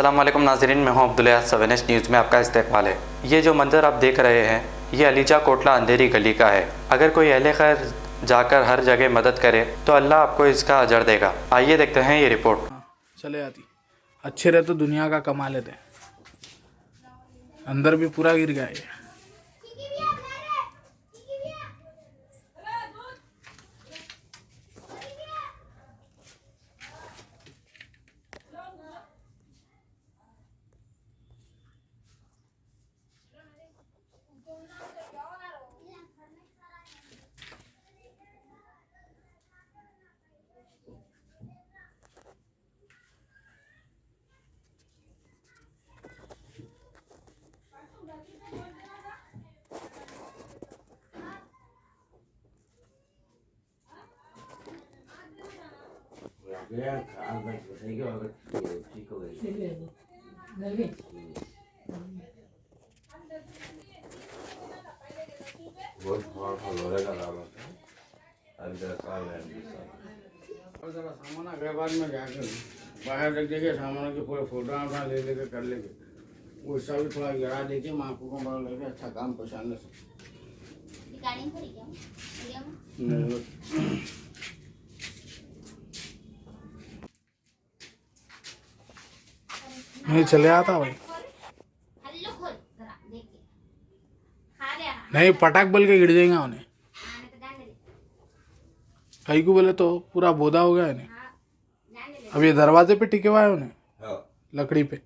अस्सलाम वालेकुम नाज़रीन, मैं हूं अब्दुल अयाज़। सवेनेस न्यूज़ में आपका इस्तकबाल है। ये जो मंज़र आप देख रहे हैं ये अलीजा कोटला अंधेरी गली का है। अगर कोई अहले खैर जाकर हर जगह मदद करे तो अल्लाह आपको इसका अजर देगा। आइए देखते हैं ये रिपोर्ट। चले आती अच्छे रहे तो दुनिया का कमा लेते। अंदर भी पूरा गिर गया ये। सामान अगले बाद में जाकर बाहर रख देंगे, सामान के पूरे फोटो वोटो ले लेके कर लेंगे। वो सब भी थोड़ा गिरा देके माँ को बड़ा लगे अच्छा काम पहचानने से। नहीं चले आता भाई, नहीं पटाख बल के गिर जाएंगे उन्हें। कहीं को बोले तो पूरा बोधा हो गया है। अब ये दरवाजे पे टिके हुआ है उन्हें लकड़ी पे।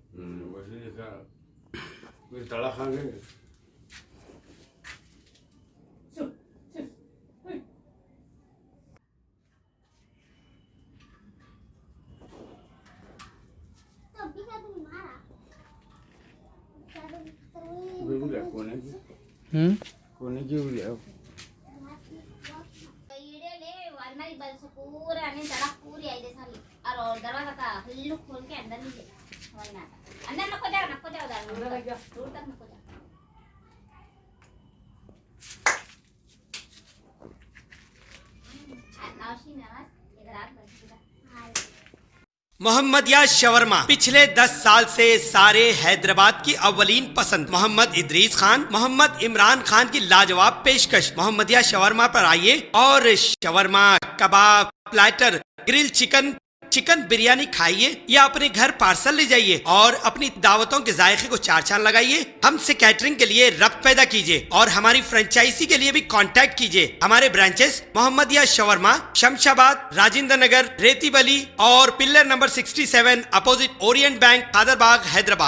तड़ा खा गए। कोने की पूरा नहीं तड़ा पूरी आई जैसा और दरवाजा का हल्लू खोल के अंदर नहीं ले अंदर नको जाओ दूर तक नको जाओ। मोहम्मदिया शवरमा पिछले 10 साल से सारे हैदराबाद की अव्वलीन पसंद मोहम्मद इदरीस खान, मोहम्मद इमरान खान की लाजवाब पेशकश। मोहम्मदिया शवरमा पर आइए और shawarma, kebab, platter, grill chicken, chicken biryani खाइए या अपने घर पार्सल ले जाइए और अपनी दावतों के जायके को चार चांद लगाइए। हमसे कैटरिंग के लिए रब्त पैदा कीजिए और हमारी फ्रेंचाइजी के लिए भी कांटेक्ट कीजिए। हमारे ब्रांचेस मोहम्मदिया शवरमा, शमशाबाद, राजेंद्र नगर, रेती बली और pillar number 67 opposite Orient bank, Kadarbagh, Hyderabad.